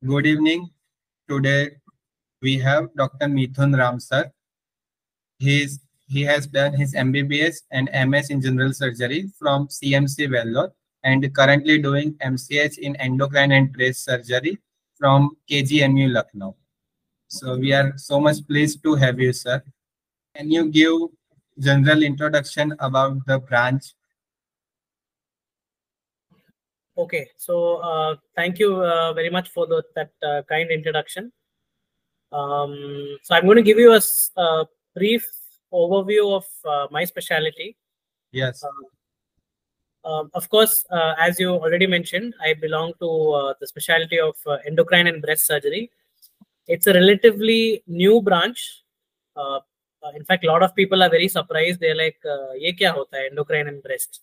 Good evening. Today we have Dr. Mithun Ram sir. He has done his MBBS and MS in general surgery from CMC Vellore and currently doing MCH in endocrine and breast surgery from KGMU Lucknow. So we are so much pleased to have you, sir. Can you give general introduction about the branch? Okay, so thank you very much for that kind introduction. So I'm going to give you a brief overview of my specialty. Yes. Of course, as you already mentioned, I belong to the specialty of endocrine and breast surgery. It's a relatively new branch. In fact, a lot of people are very surprised. They're like, "Ye kya hota hai, endocrine and breast?"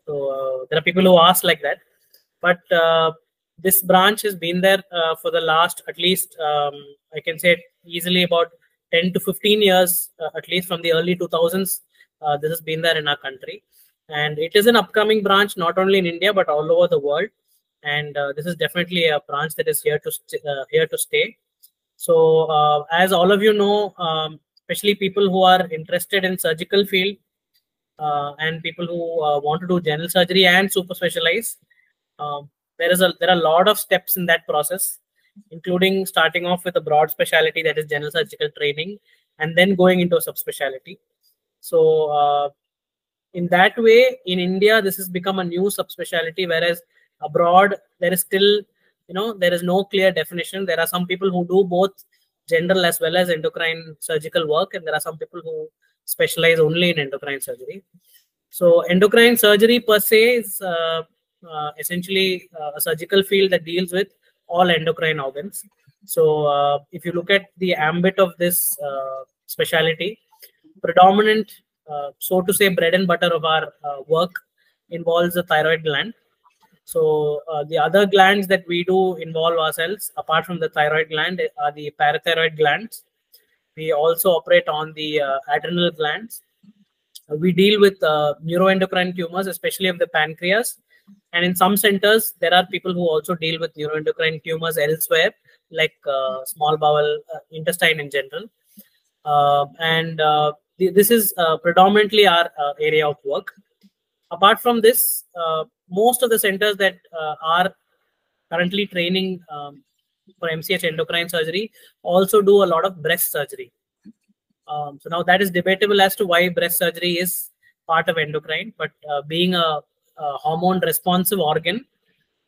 So there are people who ask like that. But this branch has been there for the last, at least, I can say easily about 10 to 15 years, at least from the early 2000s. This has been there in our country. And it is an upcoming branch, not only in India, but all over the world. And this is definitely a branch that is here to stay. So as all of you know, especially people who are interested in surgical field and people who want to do general surgery and super specialize, there are a lot of steps in that process, including starting off with a broad specialty, that is general surgical training, and then going into a subspecialty. So in that way, in India, this has become a new subspecialty, whereas abroad there is still, there is no clear definition. There are some people who do both general as well as endocrine surgical work, and there are some people who specialize only in endocrine surgery. So endocrine surgery per se is essentially a surgical field that deals with all endocrine organs. So if you look at the ambit of this specialty, predominant, so to say, bread and butter of our work involves the thyroid gland. So the other glands that we do involve ourselves, apart from the thyroid gland, are the parathyroid glands. We also operate on the adrenal glands. We deal with neuroendocrine tumors, especially of the pancreas. And in some centers, there are people who also deal with neuroendocrine tumors elsewhere, like small bowel, intestine in general. This is predominantly our area of work. Apart from this, most of the centers that are currently training for MCH endocrine surgery also do a lot of breast surgery. So now that is debatable as to why breast surgery is part of endocrine, but being a hormone responsive organ,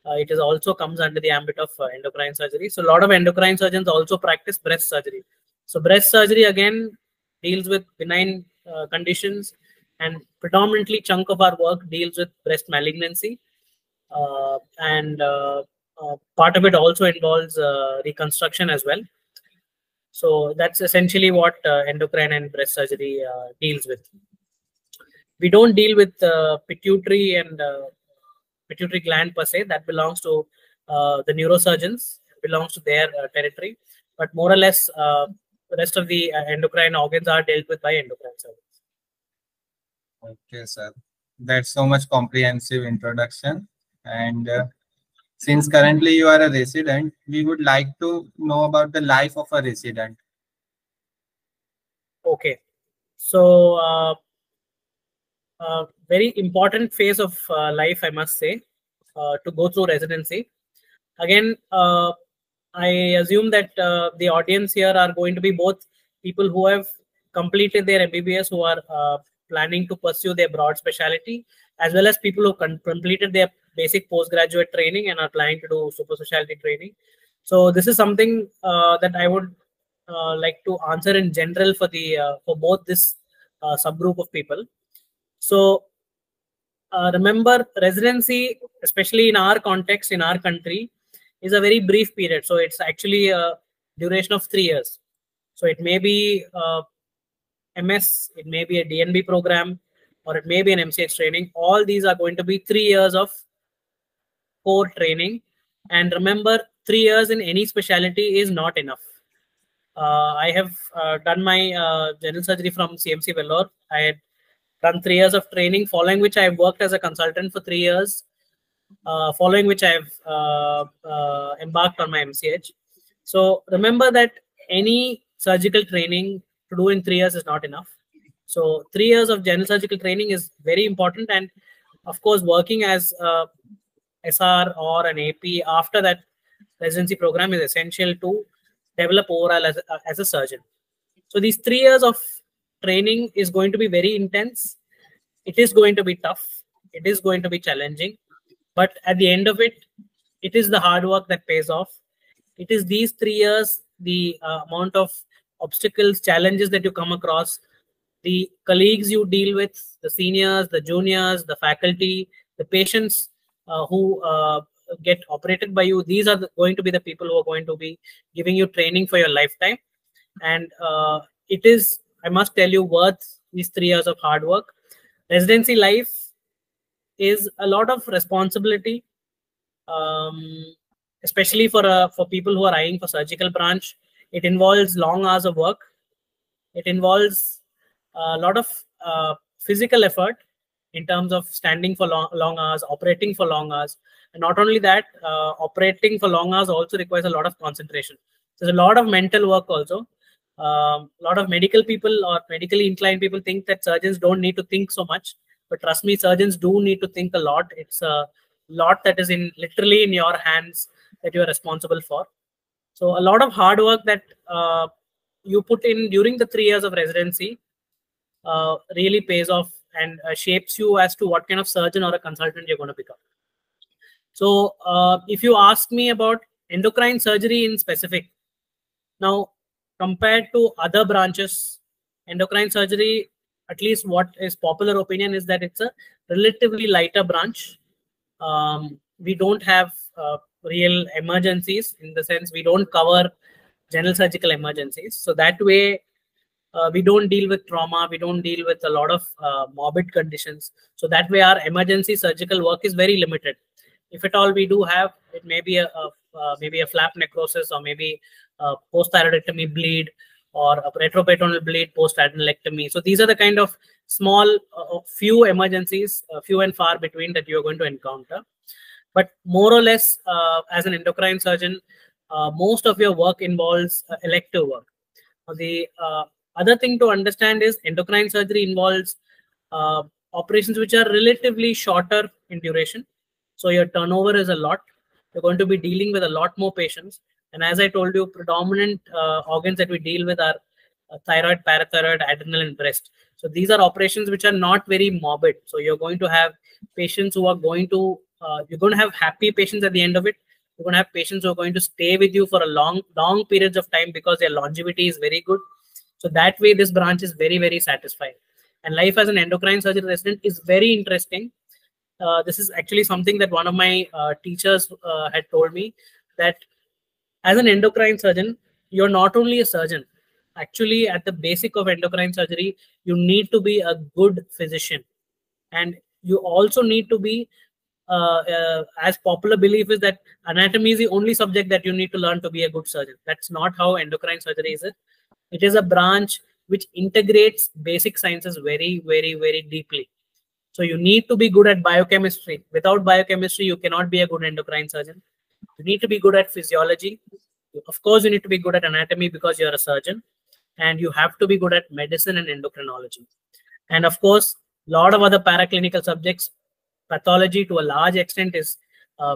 it is also comes under the ambit of endocrine surgery. So a lot of endocrine surgeons also practice breast surgery. So breast surgery again deals with benign conditions, and predominantly chunk of our work deals with breast malignancy. Part of it also involves reconstruction as well. So that's essentially what endocrine and breast surgery deals with. We don't deal with pituitary and pituitary gland per se. That belongs to the neurosurgeons, belongs to their territory. But more or less, the rest of the endocrine organs are dealt with by endocrine surgeons. Okay, sir. That's so much comprehensive introduction. And since currently you are a resident, we would like to know about the life of a resident. Okay. So very important phase of life, I must say, to go through residency. Again, I assume that the audience here are going to be both people who have completed their MBBS, who are planning to pursue their broad specialty, as well as people who completed their basic postgraduate training and are planning to do super specialty training. So this is something that I would like to answer in general for both this subgroup of people. So remember, residency, especially in our context, in our country, is a very brief period. So it's actually a duration of 3 years. So it may be MS, it may be a DNB program, or it may be an MCH training. All these are going to be 3 years of core training. And remember, 3 years in any specialty is not enough. I have done my general surgery from CMC Vellore. I had done 3 years of training, following which I worked as a consultant for 3 years. following which I've embarked on my MCH. So remember that any surgical training to do in 3 years is not enough. So 3 years of general surgical training is very important, and of course working as a SR or an AP after that residency program is essential to develop overall as a surgeon. So these 3 years of training is going to be very intense. It is going to be tough. It is going to be challenging. But at the end of it, it is the hard work that pays off. It is these 3 years, the amount of obstacles, challenges that you come across, the colleagues you deal with, the seniors, the juniors, the faculty, the patients who get operated by you. These are going to be the people who are going to be giving you training for your lifetime. And it is, I must tell you, worth these 3 years of hard work. Residency life is a lot of responsibility, especially for people who are eyeing for surgical branch. It involves long hours of work. It involves a lot of physical effort in terms of standing for long hours, operating for long hours. And not only that, operating for long hours also requires a lot of concentration. There's a lot of mental work also. A lot of medical people or medically inclined people think that surgeons don't need to think so much. But trust me, surgeons do need to think a lot. It's a lot that is literally in your hands that you are responsible for. So a lot of hard work that you put in during the 3 years of residency really pays off and shapes you as to what kind of surgeon or a consultant you're going to become. So if you ask me about endocrine surgery in specific, now compared to other branches, endocrine surgery, at least what is popular opinion is that it's a relatively lighter branch. We don't have real emergencies, in the sense we don't cover general surgical emergencies. So that way, we don't deal with trauma. We don't deal with a lot of morbid conditions. So that way, our emergency surgical work is very limited. If at all we do have, it may be maybe a flap necrosis, or maybe a post-thyroidectomy bleed, or a retroperitoneal bleed post-adenylectomy. So these are the kind of small, few emergencies, few and far between, that you are going to encounter. But more or less, as an endocrine surgeon, most of your work involves elective work. The other thing to understand is endocrine surgery involves operations which are relatively shorter in duration. So your turnover is a lot. You're going to be dealing with a lot more patients. And as I told you, predominant organs that we deal with are thyroid, parathyroid, adrenal, and breast. So these are operations which are not very morbid. So you're going to have patients who are going to, you're going to have happy patients at the end of it. You're going to have patients who are going to stay with you for a long periods of time because their longevity is very good. So that way, this branch is very, very satisfying. And life as an endocrine surgery resident is very interesting. This is actually something that one of my teachers had told me, that as an endocrine surgeon, you're not only a surgeon. Actually, at the basic of endocrine surgery, you need to be a good physician. And you also need to be, as popular belief is that anatomy is the only subject that you need to learn to be a good surgeon. That's not how endocrine surgery is. It is a branch which integrates basic sciences very, very, very deeply. So you need to be good at biochemistry. Without biochemistry, you cannot be a good endocrine surgeon. You need to be good at physiology. Of course, you need to be good at anatomy because you're a surgeon. And you have to be good at medicine and endocrinology. And of course, a lot of other paraclinical subjects. Pathology to a large extent is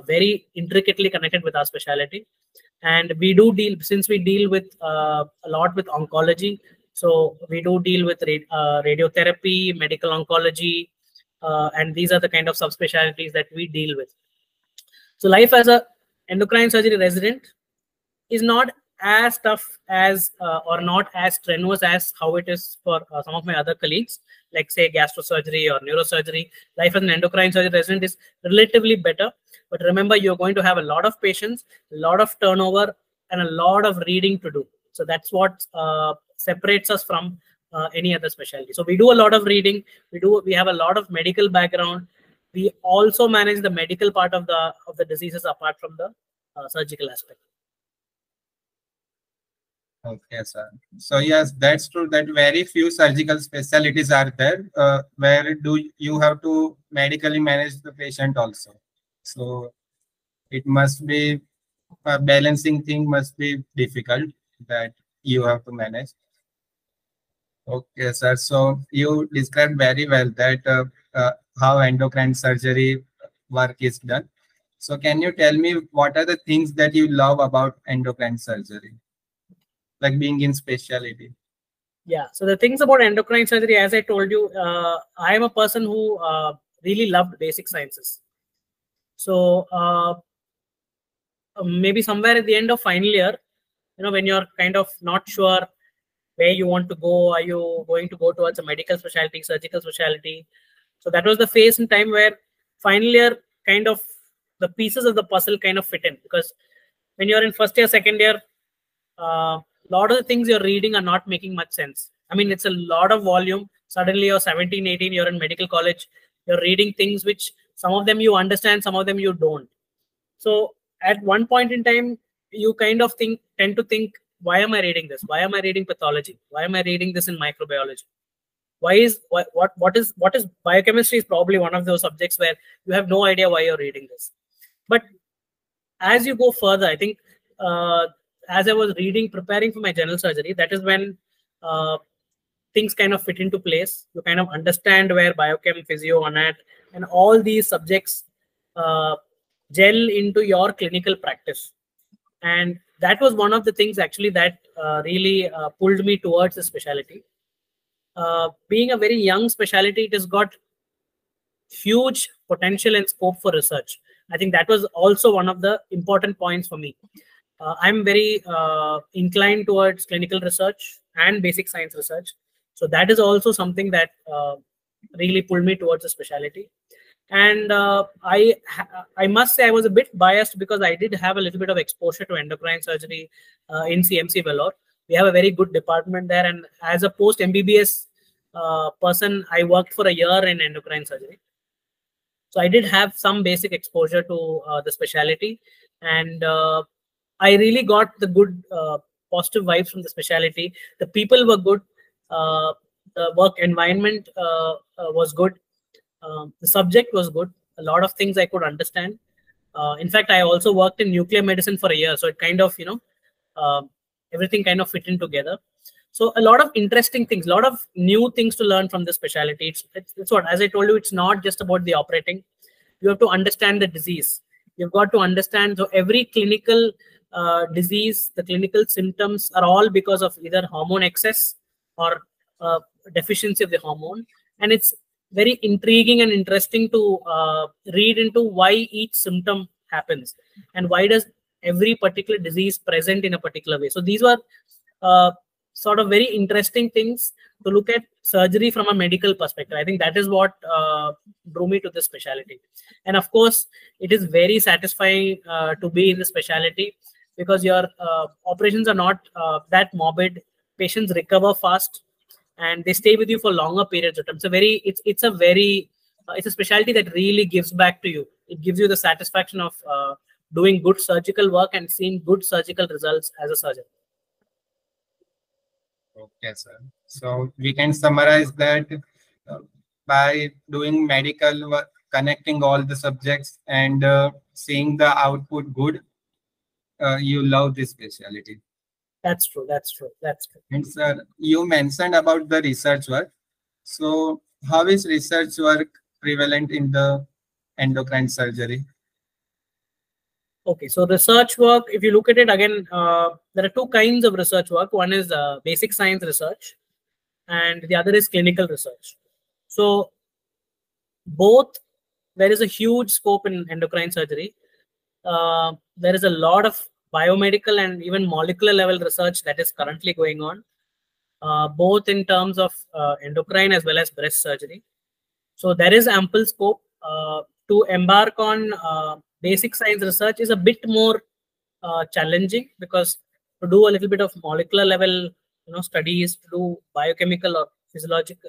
very intricately connected with our specialty. And we do deal, since we deal with a lot with oncology, so we do deal with radiotherapy, medical oncology, and these are the kind of subspecialties that we deal with. So life as a endocrine surgery resident is not as tough as or not as strenuous as how it is for some of my other colleagues, like say gastrosurgery or neurosurgery. Life as an endocrine surgery resident is relatively better. But remember, you're going to have a lot of patients, a lot of turnover, and a lot of reading to do. So that's what separates us from any other specialty. So we do a lot of reading. We have a lot of medical background. We also manage the medical part of the diseases apart from the surgical aspect. Okay, sir. So yes, that's true that very few surgical specialties are there where do you have to medically manage the patient also. So it must be a balancing thing must be difficult that you have to manage. Okay, sir. So you described very well that how endocrine surgery work is done. So can you tell me what are the things that you love about endocrine surgery, like being in specialty? Yeah. So the things about endocrine surgery, as I told you, I am a person who really loved basic sciences. So maybe somewhere at the end of final year, when you're kind of not sure where you want to go, are you going to go towards a medical specialty, surgical specialty? So that was the phase in time where final year kind of the pieces of the puzzle kind of fit in, because when you're in first year, second year, a lot of the things you're reading are not making much sense. I mean, it's a lot of volume. Suddenly you're 17, 18, you're in medical college, you're reading things which some of them you understand, some of them you don't. So at one point in time, you kind of tend to think, why am I reading this? Why am I reading pathology? Why am I reading this in microbiology? What is biochemistry is probably one of those subjects where you have no idea why you're reading this. But as you go further, I think as I was preparing for my general surgery, that is when things kind of fit into place. You kind of understand where biochem, physio, anat, and all these subjects gel into your clinical practice. And that was one of the things actually that really pulled me towards the specialty. Being a very young specialty, it has got huge potential and scope for research. I think that was also one of the important points for me. I'm very inclined towards clinical research and basic science research. So that is also something that really pulled me towards the specialty. And I must say I was a bit biased because I did have a little bit of exposure to endocrine surgery in CMC Vellore. We have a very good department there. And as a post-MBBS person, I worked for a year in endocrine surgery. So I did have some basic exposure to the specialty. And I really got the good positive vibes from the specialty. The people were good. The work environment was good. The subject was good. A lot of things I could understand. In fact, I also worked in nuclear medicine for a year. So it kind of, everything kind of fit in together. So a lot of interesting things, a lot of new things to learn from the specialty. It's what, as I told you, it's not just about the operating. You have to understand the disease. You've got to understand, so every clinical disease, the clinical symptoms are all because of either hormone excess or deficiency of the hormone. And it's very intriguing and interesting to read into why each symptom happens and why does every particular disease present in a particular way. So these were sort of very interesting things to look at surgery from a medical perspective. I think that is what drew me to this specialty. And of course, it is very satisfying to be in the specialty because your operations are not that morbid. Patients recover fast and they stay with you for longer periods of time. It's a specialty that really gives back to you. It gives you the satisfaction of doing good surgical work and seeing good surgical results as a surgeon. Okay, sir. So we can summarize that by doing medical work, connecting all the subjects and seeing the output good, you love this specialty. That's true. That's true. That's true. And sir, you mentioned about the research work. So how is research work prevalent in the endocrine surgery? Okay, so research work, if you look at it again, there are two kinds of research work. One is basic science research and the other is clinical research. So both, there is a huge scope in endocrine surgery. There is a lot of biomedical and even molecular level research that is currently going on, both in terms of endocrine as well as breast surgery. So there is ample scope to embark on basic science research is a bit more challenging because to do a little bit of molecular level studies, to do biochemical or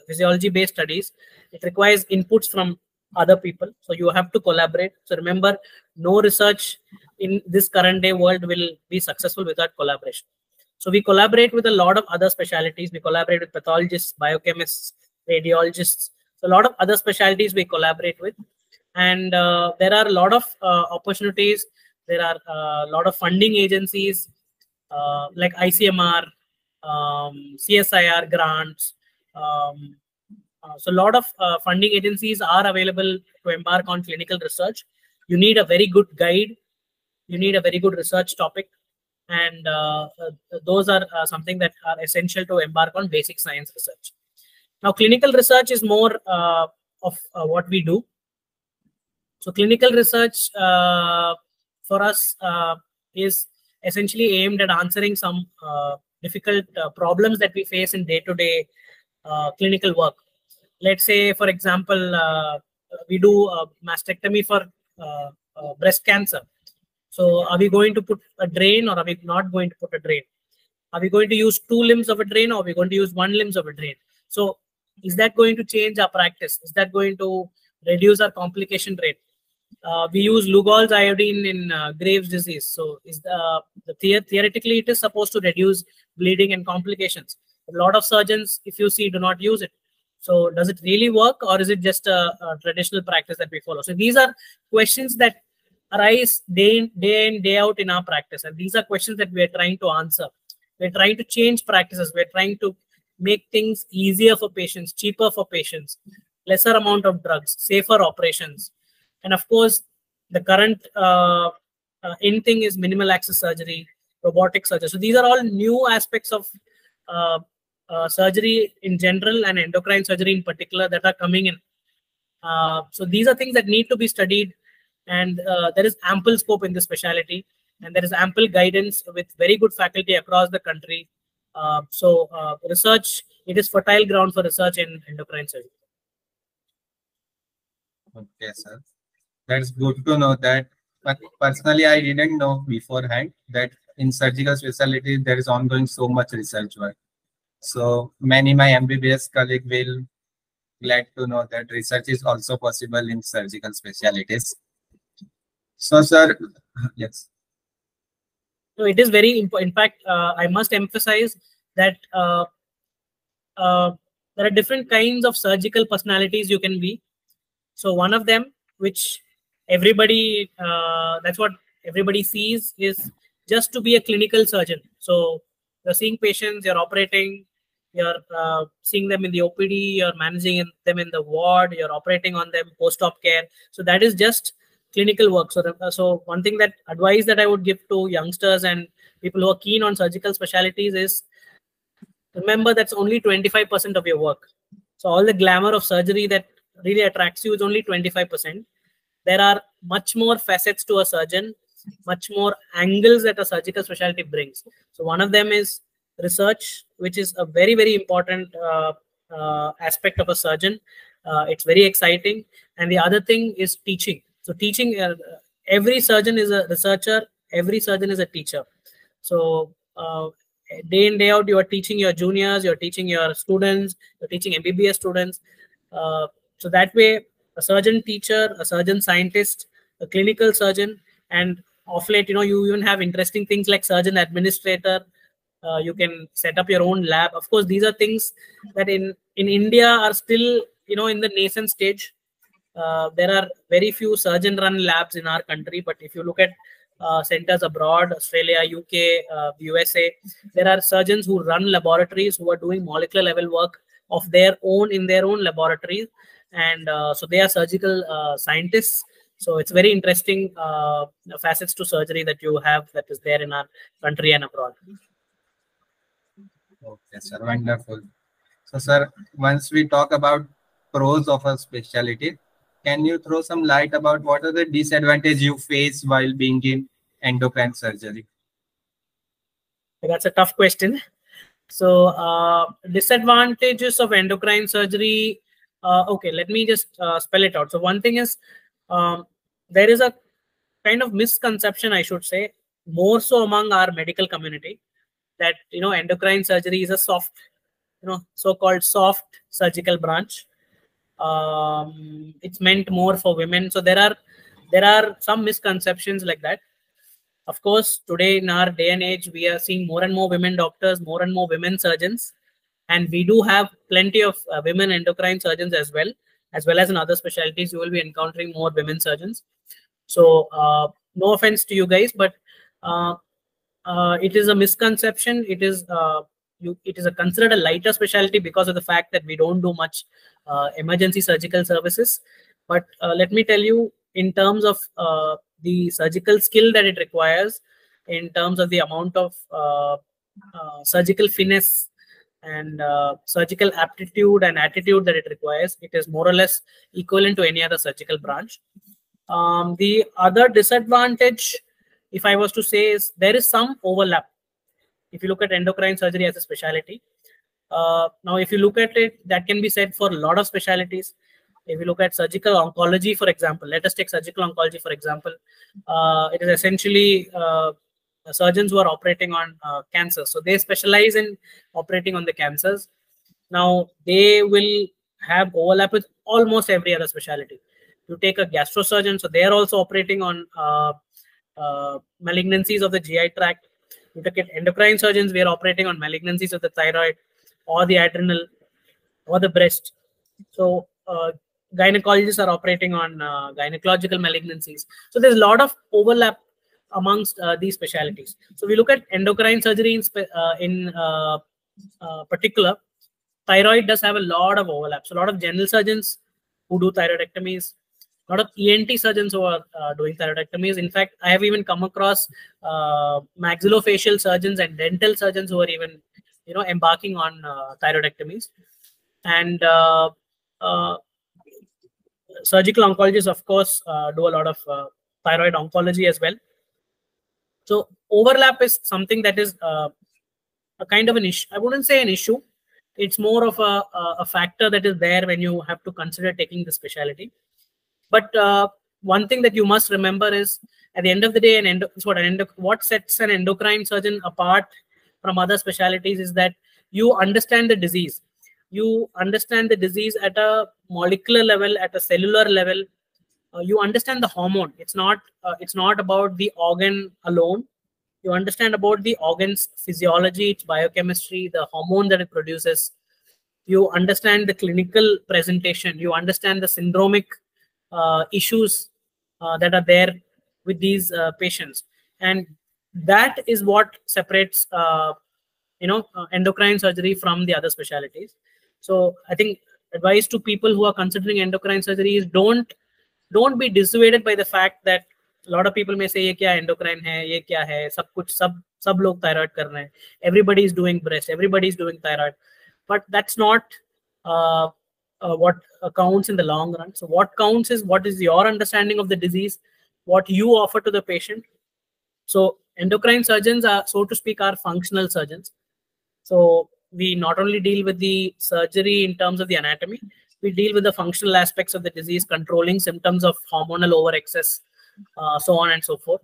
physiology based studies, it requires inputs from other people. So you have to collaborate. So remember, no research in this current day world will be successful without collaboration. So we collaborate with a lot of other specialties. We collaborate with pathologists, biochemists, radiologists. So a lot of other specialties we collaborate with. And there are a lot of opportunities. There are a lot of funding agencies like ICMR, CSIR grants. So a lot of funding agencies are available to embark on clinical research. You need a very good guide. You need a very good research topic. And those are something that are essential to embark on basic science research. Now, clinical research is more of what we do. So clinical research for us is essentially aimed at answering some difficult problems that we face in day-to-day clinical work. Let's say, for example, we do mastectomy for breast cancer. So are we going to put a drain, or are we not going to put a drain? Are we going to use 2 limbs of a drain, or are we going to use 1 limb of a drain? So is that going to change our practice? Is that going to reduce our complication rate? We use Lugol's iodine in Graves' disease. So is theoretically it is supposed to reduce bleeding and complications. A lot of surgeons, if you see, do not use it. So does it really work, or is it just a traditional practice that we follow? So these are questions that arise day in, day out in our practice. And these are questions that we are trying to answer. We're trying to change practices. We're trying to make things easier for patients, cheaper for patients, lesser amount of drugs, safer operations. And of course, the current in thing is minimal access surgery, robotic surgery. So these are all new aspects of surgery in general and endocrine surgery in particular that are coming in. So these are things that need to be studied, and there is ample scope in this specialty, and there is ample guidance with very good faculty across the country. So research, it is fertile ground for research in endocrine surgery. Okay, sir. That's good to know that. But personally, I didn't know beforehand that in surgical specialty there is ongoing so much research work. So many my MBBS colleague will glad to know that research is also possible in surgical specialties. So, sir, yes. So it is very important. In fact, I must emphasize that there are different kinds of surgical personalities you can be. So one of them, which everybody, that's what everybody sees, is just to be a clinical surgeon. So you're seeing patients, you're operating, you're seeing them in the OPD, you're managing them in the ward, you're operating on them, post-op care. So that is just clinical work. So one thing that advice that I would give to youngsters and people who are keen on surgical specialties is, remember that's only 25% of your work. So all the glamour of surgery that really attracts you is only 25%. There are much more facets to a surgeon, much more angles that a surgical specialty brings. So one of them is research, which is a very, very important aspect of a surgeon. It's very exciting. And the other thing is teaching. So teaching, every surgeon is a researcher, every surgeon is a teacher. So day in, day out, you are teaching your juniors, you're teaching your students, you're teaching MBBS students. So that way, a surgeon teacher, a surgeon scientist, a clinical surgeon, and of late, you even have interesting things like surgeon administrator. You can set up your own lab. Of course, these are things that in India are still, in the nascent stage. There are very few surgeon-run labs in our country, but if you look at centers abroad, Australia, UK, USA, there are surgeons who run laboratories who are doing molecular level work of their own in their own laboratories, and so they are surgical scientists. So it's very interesting facets to surgery that you have that is there in our country and abroad. Okay, sir, wonderful. So, sir, once we talk about pros of a specialty, can you throw some light about what are the disadvantages you face while being in endocrine surgery? That's a tough question. So disadvantages of endocrine surgery. Okay, let me just spell it out. So one thing is there is a kind of misconception, I should say, more so among our medical community, that endocrine surgery is a soft, so-called soft surgical branch. It's meant more for women. So there are some misconceptions like that. Of course, today in our day and age, we are seeing more and more women doctors, more and more women surgeons, and we do have plenty of women endocrine surgeons as well. as well as in other specialties, you will be encountering more women surgeons. So no offense to you guys, but it is a misconception. It is considered a lighter specialty because of the fact that we don't do much emergency surgical services. But let me tell you, in terms of the surgical skill that it requires, in terms of the amount of surgical finesse and surgical aptitude and attitude that it requires, it is more or less equivalent to any other surgical branch. The other disadvantage, if I was to say, is there is some overlap. If you look at endocrine surgery as a specialty, now if you look at it, that can be said for a lot of specialties. If you look at surgical oncology, for example, let us take surgical oncology, for example. It is essentially surgeons who are operating on cancer. So they specialize in operating on the cancers. Now they will have overlap with almost every other specialty. You take a gastrosurgeon, so they are also operating on malignancies of the GI tract. You take endocrine surgeons, we are operating on malignancies of the thyroid or the adrenal or the breast. So gynecologists are operating on gynecological malignancies. So there's a lot of overlap amongst these specialties. So we look at endocrine surgery in particular. Thyroid does have a lot of overlap. So a lot of general surgeons who do thyroidectomies, a lot of ENT surgeons who are doing thyroidectomies. In fact, I have even come across maxillofacial surgeons and dental surgeons who are even, embarking on thyroidectomies. And surgical oncologists, of course, do a lot of thyroid oncology as well. So overlap is something that is a kind of an issue. I wouldn't say an issue. It's more of a factor that is there when you have to consider taking the specialty. But one thing that you must remember is, at the end of the day, what sets an endocrine surgeon apart from other specialties is that you understand the disease. You understand the disease at a molecular level, at a cellular level. You understand the hormone. It's not about the organ alone. You understand about the organ's physiology, its biochemistry, the hormone that it produces. You understand the clinical presentation. You understand the syndromic issues that are there with these patients, and that is what separates endocrine surgery from the other specialties. So I think advice to people who are considering endocrine surgery is don't be dissuaded by the fact that a lot of people may say, ye kya endocrine hai, ye kya hai, sab log thyroid kar rahe hain, everybody is doing breast, everybody is doing thyroid. But that's not what counts in the long run. So what counts is what is your understanding of the disease, what you offer to the patient. So endocrine surgeons are, so to speak, are functional surgeons. So we not only deal with the surgery in terms of the anatomy, we deal with the functional aspects of the disease, controlling symptoms of hormonal overexcess, so on and so forth.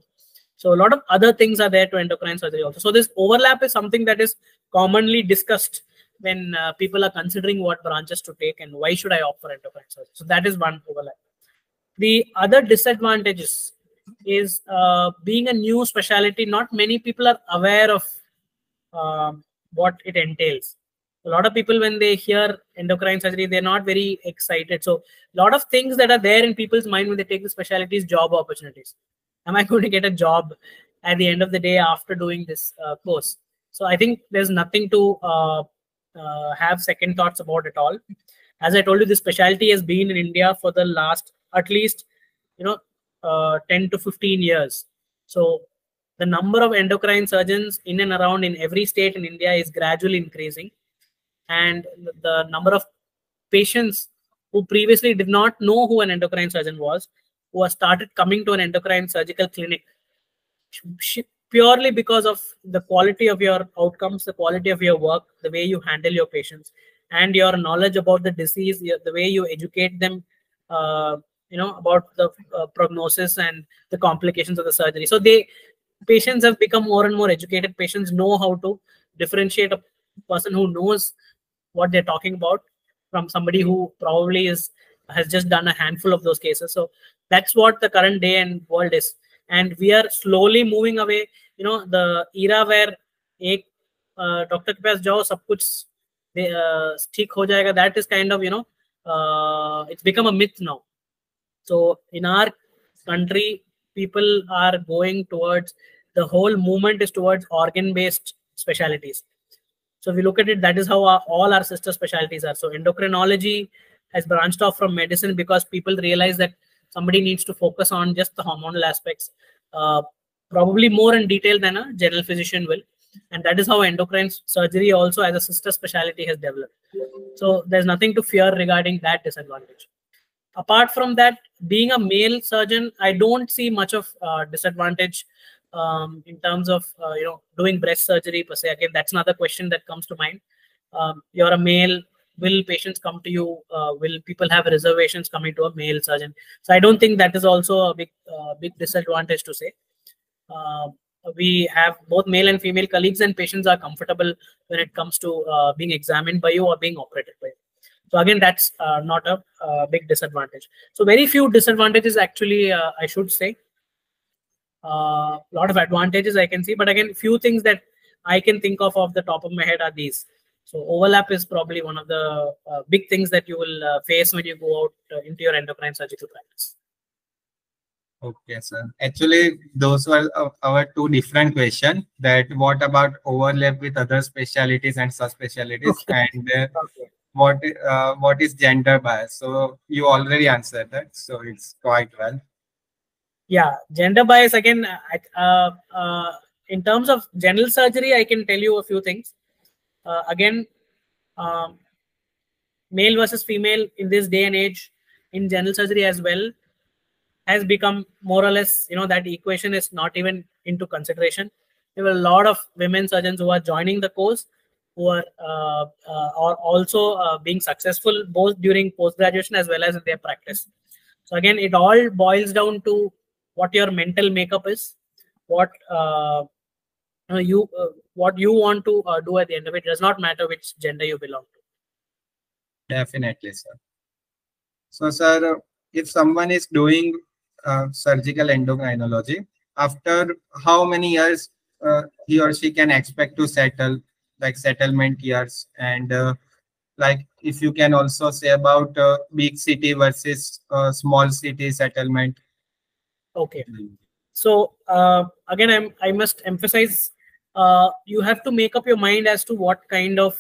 So a lot of other things are there to endocrine surgery also. So this overlap is something that is commonly discussed when people are considering what branches to take and why should I opt for endocrine surgery. So that is one overlap. The other disadvantages is being a new specialty. Not many people are aware of what it entails. A lot of people, when they hear endocrine surgery, they're not very excited. So a lot of things that are there in people's mind when they take the specialty is job opportunities. Am I going to get a job at the end of the day after doing this course? So I think there's nothing to have second thoughts about at all. As I told you, this specialty has been in India for the last at least 10 to 15 years. So the number of endocrine surgeons in and around in every state in India is gradually increasing. And the number of patients who previously did not know who an endocrine surgeon was, who have started coming to an endocrine surgical clinic purely because of the quality of your outcomes, the quality of your work, the way you handle your patients, and your knowledge about the disease, the way you educate them, about the prognosis and the complications of the surgery. So patients have become more and more educated. Patients know how to differentiate a person who knows what they're talking about from somebody who probably has just done a handful of those cases. So that's what the current day and world is. And we are slowly moving away, the era where doctor ke paas jao, sab kuch theek ho jayega. That is kind of, it's become a myth now. So in our country, people are going towards, the whole movement is towards organ-based specialties. So if we look at it, that is how all our sister specialties are. So endocrinology has branched off from medicine because people realize that somebody needs to focus on just the hormonal aspects, probably more in detail than a general physician will. And that is how endocrine surgery also as a sister specialty has developed. So there's nothing to fear regarding that disadvantage. Apart from that, being a male surgeon, I don't see much of disadvantage in terms of doing breast surgery per se. Again, that's another question that comes to mind. You're a male. Will patients come to you? Will people have reservations coming to a male surgeon? So I don't think that is also a big disadvantage to say. We have both male and female colleagues, and patients are comfortable when it comes to being examined by you or being operated by you. So again, that's not a big disadvantage. So very few disadvantages actually, I should say. A lot of advantages I can see, but again, few things that I can think of the top of my head are these. So overlap is probably one of the big things that you will face when you go out into your endocrine surgical practice. Okay, sir. Actually, those were our two different questions. That what about overlap with other specialties and subspecialties, Okay. and Okay. what is gender bias? So you already answered that, so it's quite well. Yeah, gender bias again. In terms of general surgery, I can tell you a few things. Again, male versus female in this day and age in general surgery as well has become more or less, that equation is not even into consideration. There were a lot of women surgeons who are joining the course, who are also being successful both during post-graduation as well as in their practice. So again, it all boils down to what your mental makeup is, what you want to do at the end of it. It does not matter which gender you belong to. Definitely, sir. So, sir, if someone is doing surgical endocrinology, after how many years he or she can expect to settle, like settlement years, and like if you can also say about big city versus small city settlement. Okay. So again, I must emphasize, you have to make up your mind as to what kind of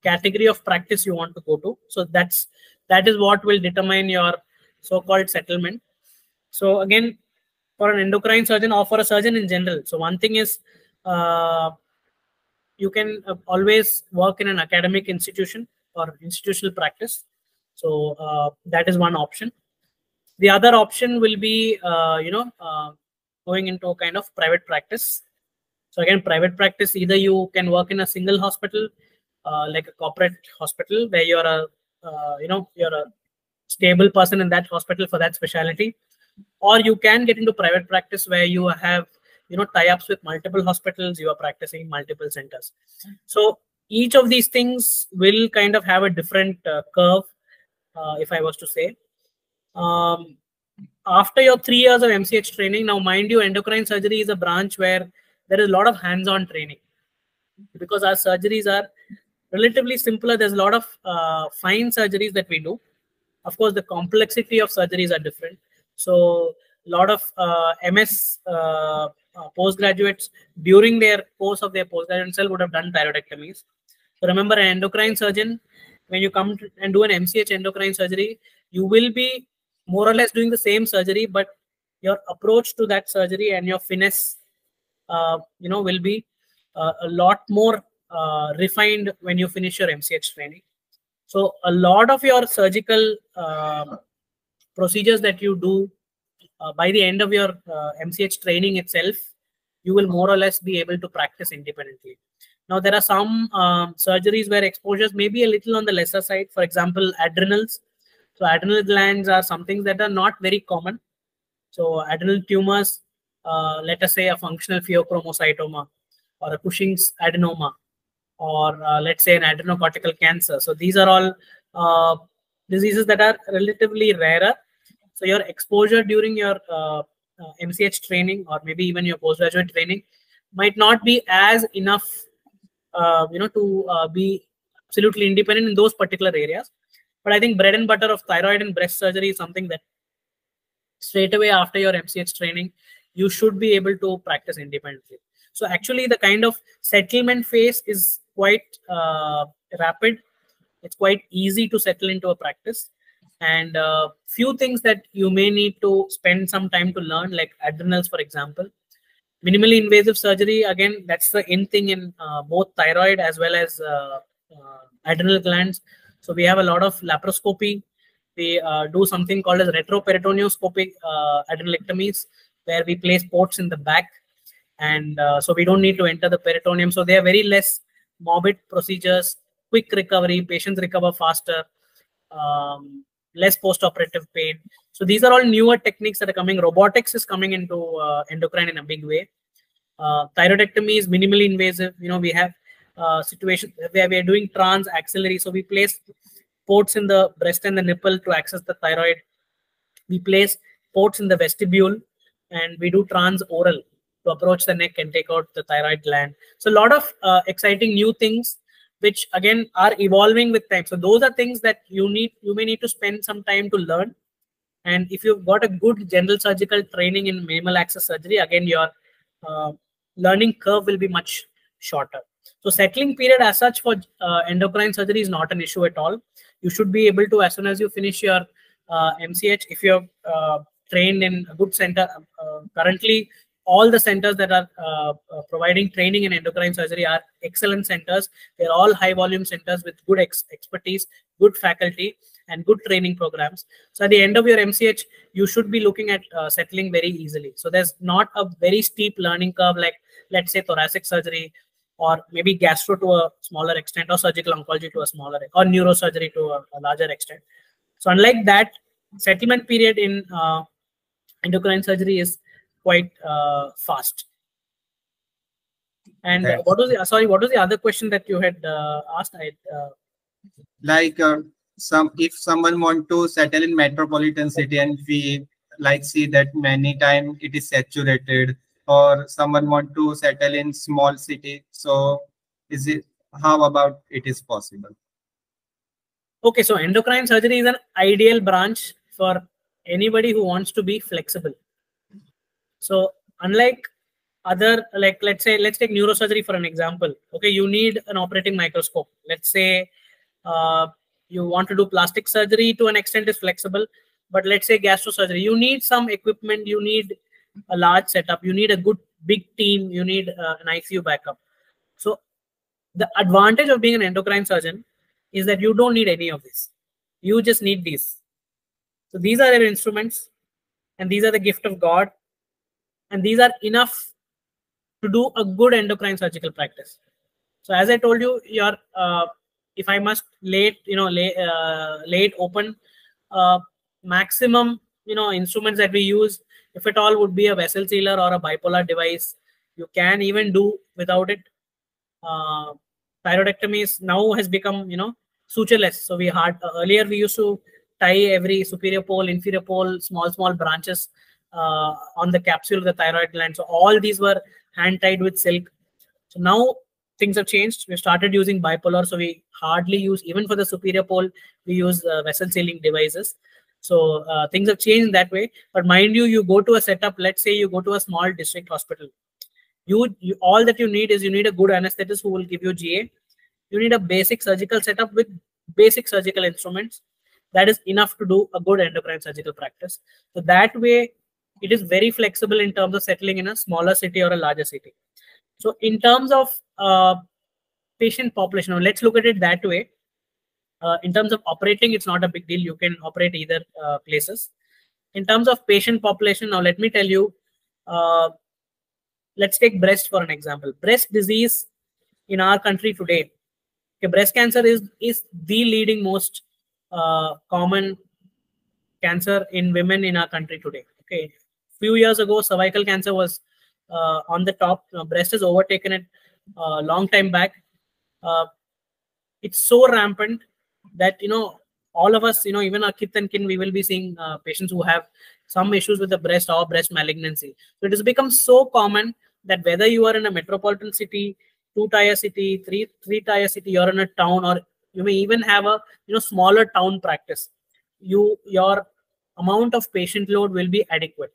category of practice you want to go to. So that is what will determine your so-called settlement. So again, for an endocrine surgeon or for a surgeon in general, so one thing is you can always work in an academic institution or institutional practice. So that is one option. The other option will be going into a kind of private practice. So again, private practice, either you can work in a single hospital, like a corporate hospital, where you're a stable person in that hospital for that specialty, or you can get into private practice where you have tie-ups with multiple hospitals, you are practicing multiple centers. So each of these things will kind of have a different curve, if I was to say. After your 3 years of MCH training, now mind you, endocrine surgery is a branch where there is a lot of hands-on training, because our surgeries are relatively simpler. There's a lot of fine surgeries that we do. Of course, the complexity of surgeries are different. So a lot of MS postgraduates during their course of their postgraduate cell would have done thyroidectomies. So remember, an endocrine surgeon, when you come and do an MCH endocrine surgery, you will be more or less doing the same surgery, but your approach to that surgery and your finesse, will be a lot more refined when you finish your MCH training. So a lot of your surgical procedures that you do by the end of your MCH training itself, you will more or less be able to practice independently. Now, there are some surgeries where exposures may be a little on the lesser side. For example, adrenals. So adrenal glands are something that are not very common. So adrenal tumors, let us say a functional pheochromocytoma or a Cushing's adenoma, or let's say an adrenocortical cancer. So these are all diseases that are relatively rarer. So your exposure during your MCH training, or maybe even your postgraduate training, might not be as enough, to be absolutely independent in those particular areas. But I think bread and butter of thyroid and breast surgery is something that straight away after your MCH training, you should be able to practice independently. So actually the kind of settlement phase is quite rapid. It's quite easy to settle into a practice. And few things that you may need to spend some time to learn, like adrenals, for example. Minimally invasive surgery, again, that's the in thing in both thyroid as well as adrenal glands. So we have a lot of laparoscopy. We do something called as retroperitoneoscopic adrenalectomies, where we place ports in the back. And so we don't need to enter the peritoneum. So they are very less morbid procedures, quick recovery, patients recover faster, less post-operative pain. So these are all newer techniques that are coming. Robotics is coming into endocrine in a big way. Thyroidectomy is minimally invasive. We have situations where we are doing trans-axillary. So we place ports in the breast and the nipple to access the thyroid. We place ports in the vestibule, and we do trans-oral to approach the neck and take out the thyroid gland. So a lot of exciting new things, which again are evolving with time. So those are things that you may need to spend some time to learn. And if you've got a good general surgical training in minimal access surgery, again, your learning curve will be much shorter. So settling period as such for endocrine surgery is not an issue at all. You should be able to, as soon as you finish your MCH, if you're trained in a good center, currently all the centers that are providing training in endocrine surgery are excellent centers. They're all high volume centers with good expertise, good faculty, and good training programs. So at the end of your MCH, you should be looking at settling very easily. So there's not a very steep learning curve like, let's say, thoracic surgery, or maybe gastro to a smaller extent, or surgical oncology to a smaller, or neurosurgery to a larger extent. So unlike that, settlement period in endocrine surgery is quite fast. And what was the other question that you had asked? If someone want to settle in metropolitan city, and we see that many times it is saturated, or someone want to settle in small city, so how about it is possible? Okay, so endocrine surgery is an ideal branch for anybody who wants to be flexible. So unlike other, let's take neurosurgery for an example. Okay, you need an operating microscope. Let's say you want to do plastic surgery, to an extent is flexible, but let's say gastrosurgery, you need some equipment, you need a large setup, you need a good big team, you need an ICU backup. So the advantage of being an endocrine surgeon is that you don't need any of this. You just need these. So these are your instruments, and these are the gift of God, and these are enough to do a good endocrine surgical practice. So as I told you, your if I must lay it open, maximum instruments that we use, if at all, would be a vessel sealer or a bipolar device. You can even do without it. Thyroidectomy now has become sutureless. So earlier we used to tie every superior pole, inferior pole, small branches on the capsule of the thyroid gland. So all these were hand tied with silk. So now things have changed. We started using bipolar, so we hardly use, even for the superior pole, we use vessel sealing devices. So things have changed that way. But mind you go to a setup, let's say you go to a small district hospital. All that you need is, you need a good anesthetist who will give you GA. You need a basic surgical setup with basic surgical instruments. That is enough to do a good endocrine surgical practice. So that way, it is very flexible in terms of settling in a smaller city or a larger city. So in terms of patient population, now let's look at it that way. In terms of operating, it's not a big deal. You can operate either places. In terms of patient population, now let me tell you, let's take breast for an example. Breast disease in our country today, okay, breast cancer is the leading most common cancer in women in our country today. Okay, few years ago, cervical cancer was on the top. Breast has overtaken it a long time back. It's so rampant that all of us, even our kith and kin, we will be seeing patients who have some issues with the breast or breast malignancy. So it has become so common that whether you are in a metropolitan city, 2-tier city, 3-tier city, you're in a town, or You may even have a smaller town practice. Your amount of patient load will be adequate.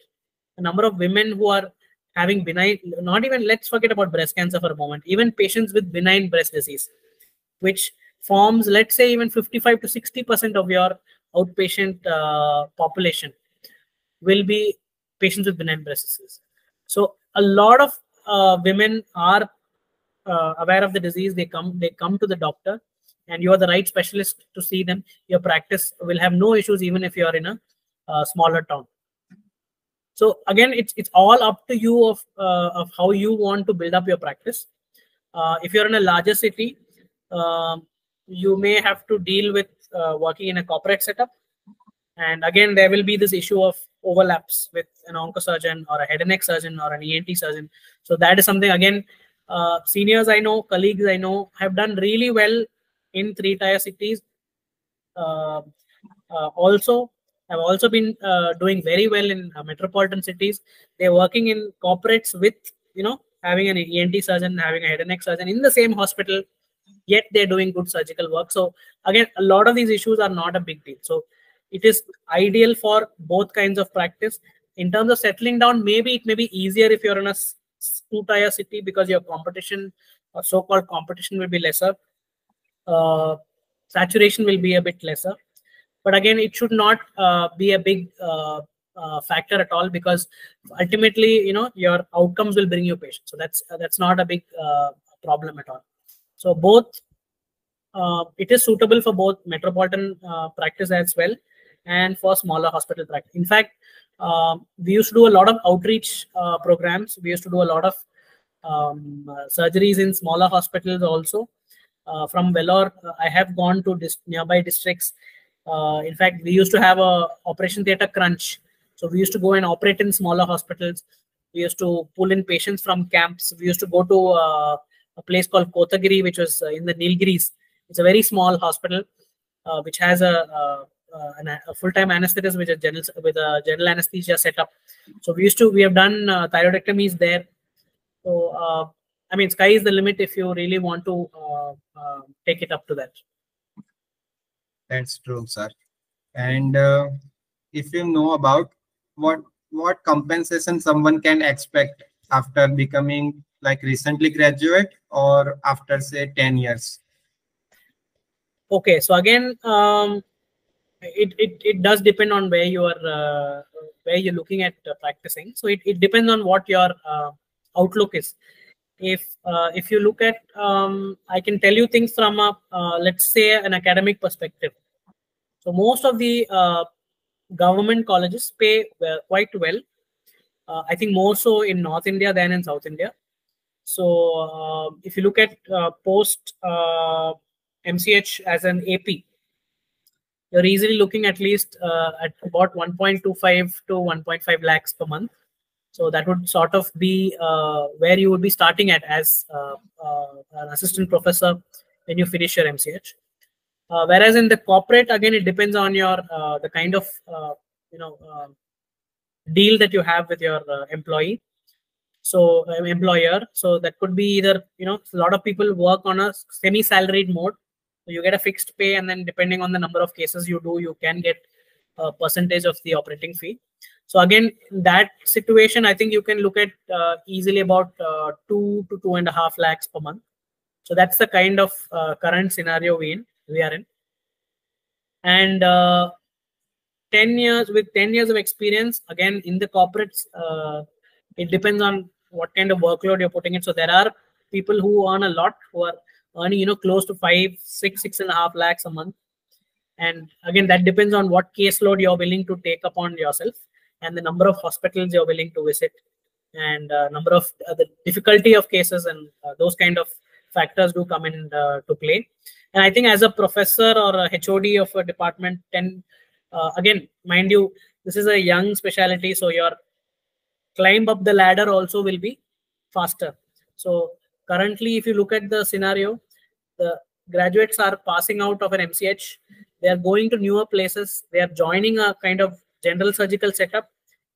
The number of women who are having benign, not even, let's forget about breast cancer for a moment, even patients with benign breast disease, which forms, let's say, even 55 to 60% of your outpatient population will be patients with benign breast disease. So a lot of women are aware of the disease. They come to the doctor, and you are the right specialist to see them. Your practice will have no issues, even if you are in a smaller town. So again, it's all up to you of how you want to build up your practice. If you're in a larger city, you may have to deal with working in a corporate setup. And again, there will be this issue of overlaps with an oncosurgeon or a head and neck surgeon or an ENT surgeon. So that is something, again, seniors I know, colleagues I know have done really well in 3-tier cities. Also, have also been doing very well in metropolitan cities. They're working in corporates with, having an ENT surgeon, having a head and neck surgeon in the same hospital, yet they're doing good surgical work. So again, a lot of these issues are not a big deal. So it is ideal for both kinds of practice. In terms of settling down, maybe it may be easier if you're in a 2-tier city, because your competition or so-called competition will be lesser. Saturation will be a bit lesser. But again, it should not be a big factor at all, because ultimately, your outcomes will bring you patients. So that's not a big problem at all. So both, it is suitable for both metropolitan practice as well, and for smaller hospital practice. In fact, we used to do a lot of outreach programs. We used to do a lot of surgeries in smaller hospitals also. From Vellore, I have gone to nearby districts. In fact, we used to have a operation theatre crunch. So we used to go and operate in smaller hospitals. We used to pull in patients from camps. We used to go to a place called Kotagiri, which was in the Nilgiris. It's a very small hospital, which has a full-time anesthetist with a general anesthesia setup. So we have done thyroidectomies there. So I mean, sky is the limit if you really want to take it up to that. That's true, sir. And if you know about what compensation someone can expect after becoming like recently graduate or after say 10 years. Okay, so again, it does depend on where you are where you're looking at practicing. So it depends on what your outlook is. If you look at, I can tell you things from a let's say an academic perspective. So most of the government colleges pay quite well. I think more so in North India than in South India. So if you look at post MCH as an AP, you're easily looking at least at about 1.25 to 1.5 lakhs per month. So that would sort of be where you would be starting at as an assistant professor when you finish your MCH. Whereas in the corporate, again, it depends on your the kind of deal that you have with your employer. So that could be either, a lot of people work on a semi-salaried mode. So you get a fixed pay, and then depending on the number of cases you do, you can get a percentage of the operating fee. So again, that situation, I think you can look at easily about 2 to 2.5 lakhs per month. So that's the kind of current scenario we are in. And 10 years of experience, again, in the corporates, it depends on what kind of workload you're putting in. So there are people who earn a lot, who are earning, close to 5, 6, 6.5 lakhs a month. And again, that depends on what caseload you're willing to take upon yourself, and the number of hospitals you're willing to visit, and number of the difficulty of cases, and those kind of factors do come in to play. And I think as a professor or a HOD of a department, again, mind you, this is a young specialty, so your climb up the ladder also will be faster. So currently, if you look at the scenario, the graduates are passing out of an MCH. They are going to newer places. They are joining a kind of general surgical setup,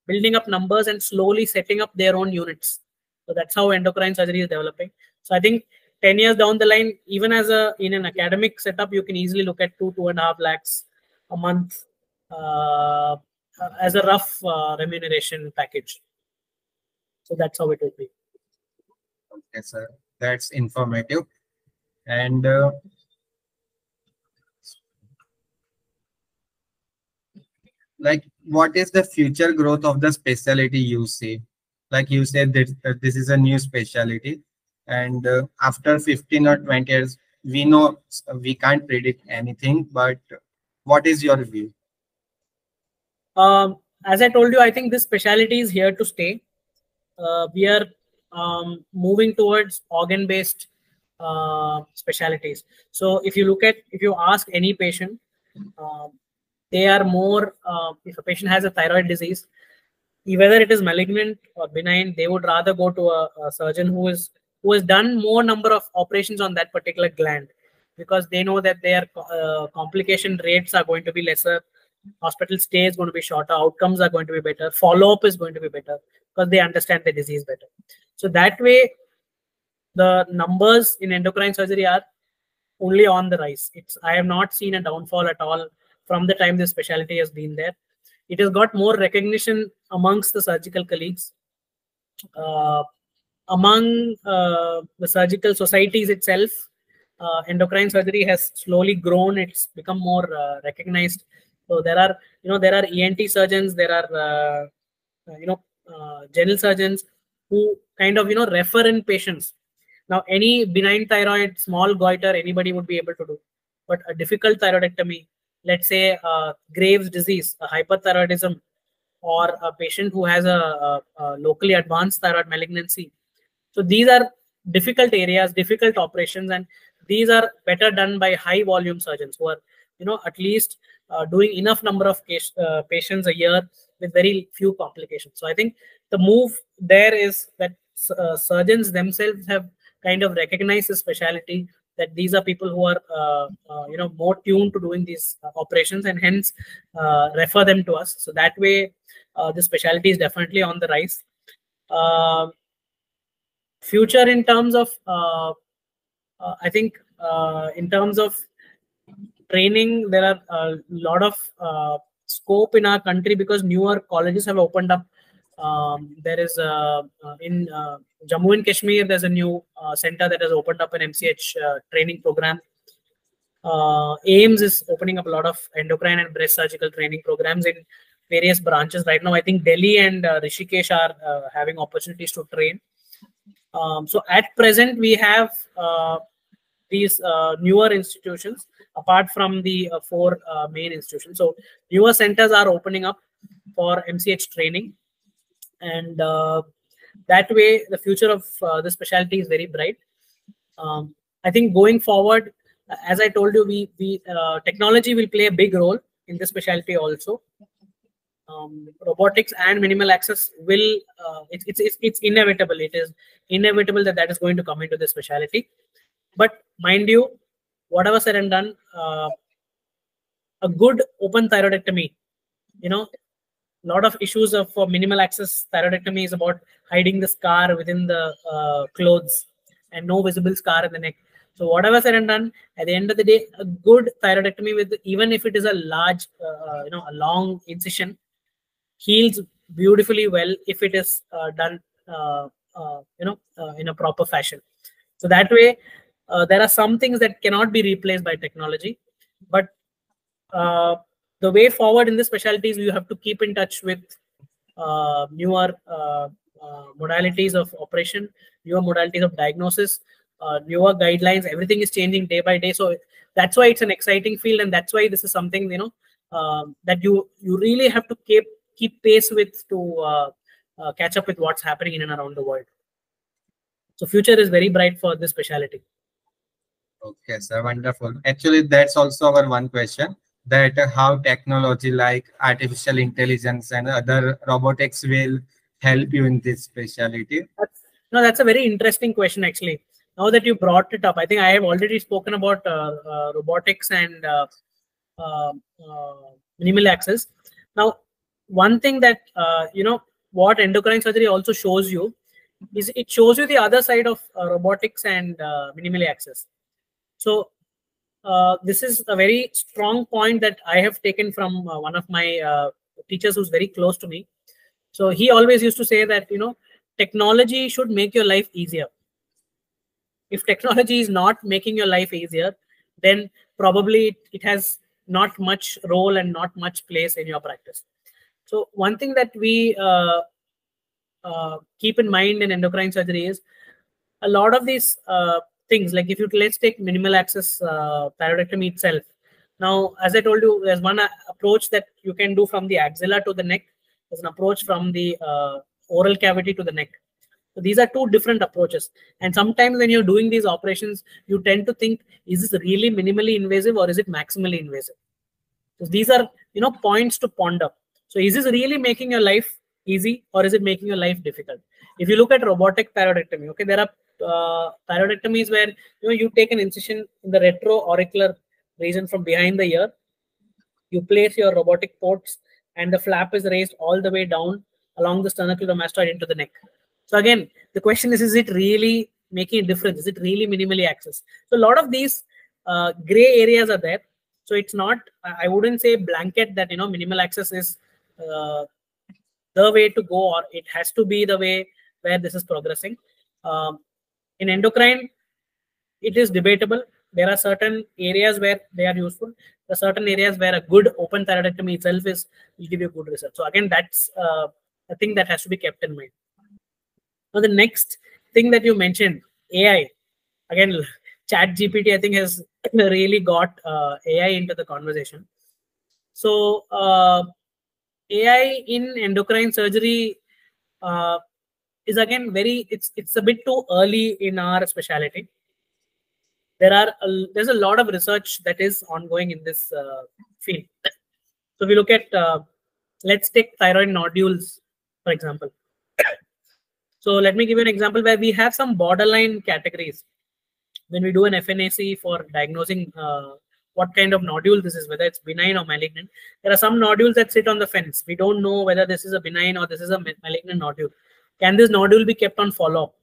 building up numbers, and slowly setting up their own units. So that's how endocrine surgery is developing. So I think 10 years down the line, even as in an academic setup, you can easily look at 2.5 lakhs a month as a rough remuneration package. So that's how it would be. Okay, sir. That's informative. And like, what is the future growth of the specialty you see? Like you said that this is a new specialty, and after 15 or 20 years, we know we can't predict anything. But what is your view? As I told you, I think this specialty is here to stay. We are moving towards organ-based specialties. So if you ask any patient, they are more, if a patient has a thyroid disease, whether it is malignant or benign, they would rather go to a surgeon who has done more number of operations on that particular gland, because they know that their complication rates are going to be lesser, hospital stay is going to be shorter, outcomes are going to be better, follow-up is going to be better, because they understand the disease better. So that way, the numbers in endocrine surgery are only on the rise. I have not seen a downfall at all from the time this specialty has been there. It has got more recognition amongst the surgical colleagues. Among the surgical societies itself, endocrine surgery has slowly grown. It's become more recognized. So there are ENT surgeons, there are general surgeons who kind of refer in patients. Now, any benign thyroid, small goiter, anybody would be able to do. But a difficult thyroidectomy, let's say Graves' disease, a hyperthyroidism, or a patient who has a locally advanced thyroid malignancy. So these are difficult areas, difficult operations, and these are better done by high volume surgeons who are, at least doing enough number of patients a year with very few complications. So I think the move there is that surgeons themselves have kind of recognized the specialty, that these are people who are more tuned to doing these operations, and hence refer them to us. So that way, the specialty is definitely on the rise. Future in terms of I think in terms of training, there are a lot of scope in our country, because newer colleges have opened up. There is in Jammu and Kashmir, there's a new center that has opened up an MCH training program. AIMS is opening up a lot of endocrine and breast surgical training programs in various branches right now. I think Delhi and Rishikesh are having opportunities to train. So at present, we have these newer institutions apart from the four main institutions. So newer centers are opening up for MCH training, and that way the future of the specialty is very bright. I think going forward, as I told you, we technology will play a big role in the specialty also. Robotics and minimal access will it's inevitable. It is inevitable that is going to come into the specialty. But mind you, whatever said and done, a good open thyroidectomy, a lot of issues for minimal access thyroidectomy is about hiding the scar within the clothes and no visible scar in the neck. So whatever said and done, at the end of the day, a good thyroidectomy, with even if it is a large, a long incision, heals beautifully well if it is done in a proper fashion. So that way, there are some things that cannot be replaced by technology, but the way forward in the specialties, you have to keep in touch with newer modalities of operation, newer modalities of diagnosis, newer guidelines. Everything is changing day by day. So that's why it's an exciting field, and that's why this is something that you really have to keep pace with to catch up with what's happening in and around the world. So future is very bright for this specialty. Okay, sir, wonderful. Actually, that's also our one question, that how technology like artificial intelligence and other robotics will help you in this specialty. That's a very interesting question, actually. Now that you brought it up, I think I have already spoken about robotics and minimal access. Now, one thing that what endocrine surgery also shows you is it shows you the other side of robotics and minimally access. So this is a very strong point that I have taken from one of my teachers who's very close to me. So he always used to say that, technology should make your life easier. If technology is not making your life easier, then probably it has not much role and not much place in your practice. So one thing that we keep in mind in endocrine surgery is a lot of these things, like let's take minimal access thyroidectomy itself. Now, as I told you, there's one approach that you can do from the axilla to the neck. There's an approach from the oral cavity to the neck. So these are two different approaches. And sometimes when you're doing these operations, you tend to think, is this really minimally invasive or is it maximally invasive? So these are, points to ponder. So is this really making your life easy or is it making your life difficult? If you look at robotic thyroidectomy, okay, there are thyroidectomies where you take an incision in the retro-auricular region from behind the ear. You place your robotic ports and the flap is raised all the way down along the sternocleidomastoid into the neck. So again, the question is it really making a difference? Is it really minimally accessed? So a lot of these gray areas are there. So it's not, I wouldn't say blanket that, minimal access is the way to go, or it has to be the way where this is progressing. In endocrine, it is debatable. There are certain areas where they are useful. There are certain areas where a good open thyroidectomy itself will give you good result. So again, that's a thing that has to be kept in mind. Now, the next thing that you mentioned, AI. Again, ChatGPT, I think, has really got AI into the conversation. So AI in endocrine surgery is again it's a bit too early in our specialty. There's a lot of research that is ongoing in this field. So we look at, let's take thyroid nodules, for example. So let me give you an example where we have some borderline categories. When we do an FNAC for diagnosing what kind of nodule this is, whether it's benign or malignant, there are some nodules that sit on the fence. We don't know whether this is a benign or this is a malignant nodule. Can this nodule be kept on follow-up?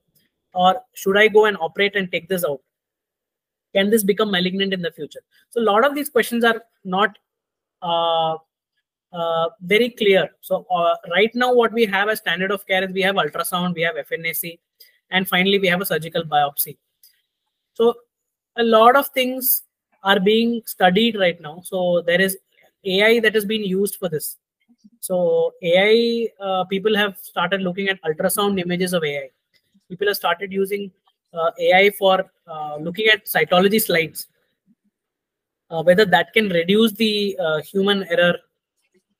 Or should I go and operate and take this out? Can this become malignant in the future? So a lot of these questions are not very clear. So right now what we have as standard of care is we have ultrasound, we have FNAC, and finally we have a surgical biopsy. So a lot of things are being studied right now. So there is AI that has been used for this. So AI, people have started looking at ultrasound images of AI. People have started using AI for looking at cytology slides, whether that can reduce the human error,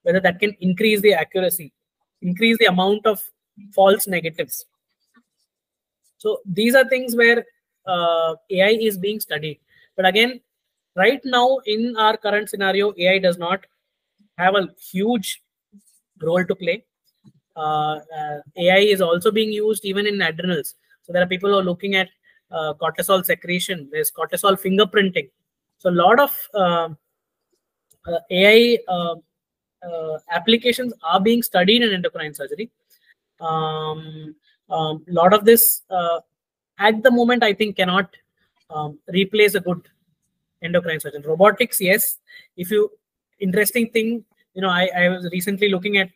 whether that can increase the accuracy, increase the amount of false negatives. So these are things where AI is being studied. But again, right now in our current scenario, AI does not have a huge role to play. AI is also being used even in adrenals. So there are people who are looking at cortisol secretion. There's cortisol fingerprinting. So a lot of AI applications are being studied in endocrine surgery. Lot of this at the moment, I think, cannot replace a good endocrine surgeon. Robotics, yes. Interesting thing, I was recently looking at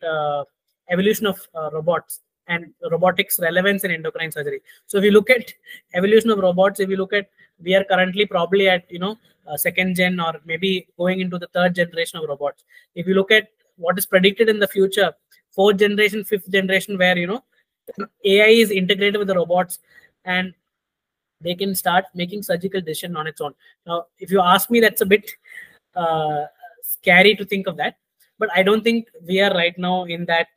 evolution of robots and robotics relevance in endocrine surgery. So if you look at evolution of robots, we are currently probably at second gen or maybe going into the third generation of robots. If you look at what is predicted in the future, fourth generation, fifth generation, where AI is integrated with the robots and they can start making surgical decision on its own. Now, if you ask me, that's a bit scary to think of that, but I don't think we are right now in that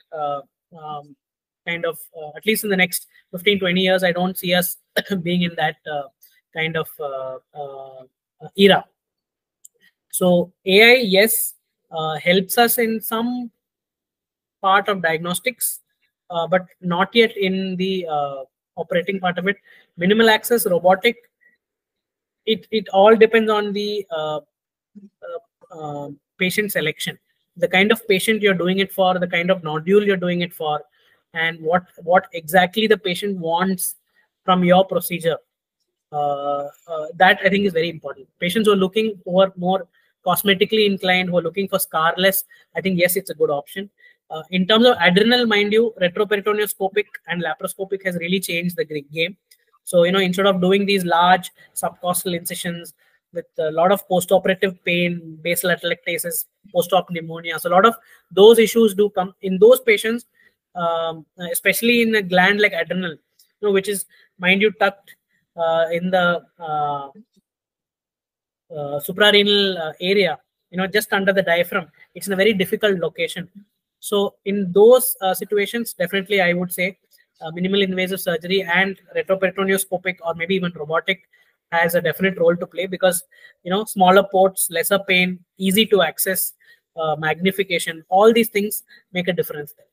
kind of, at least in the next 15-20 years, I don't see us being in that kind of era. So AI, yes, helps us in some part of diagnostics, but not yet in the operating part of it. Minimal access, robotic, it all depends on the patient selection, the kind of patient you're doing it for, the kind of nodule you're doing it for, and what exactly the patient wants from your procedure. That I think is very important. Patients who are looking for more cosmetically inclined, who are looking for scarless, I think yes, it's a good option. In terms of adrenal, mind you, retroperitoneoscopic and laparoscopic has really changed the game. So, instead of doing these large subcostal incisions with a lot of post-operative pain, basal atelectasis, post-op pneumonia, so a lot of those issues do come in those patients, especially in a gland like adrenal, which is, mind you, tucked in the suprarenal area, just under the diaphragm. It's in a very difficult location. So in those situations, definitely I would say minimal invasive surgery and retroperitoneoscopic or maybe even robotic has a definite role to play, because smaller ports, lesser pain, easy to access, magnification, all these things make a difference there.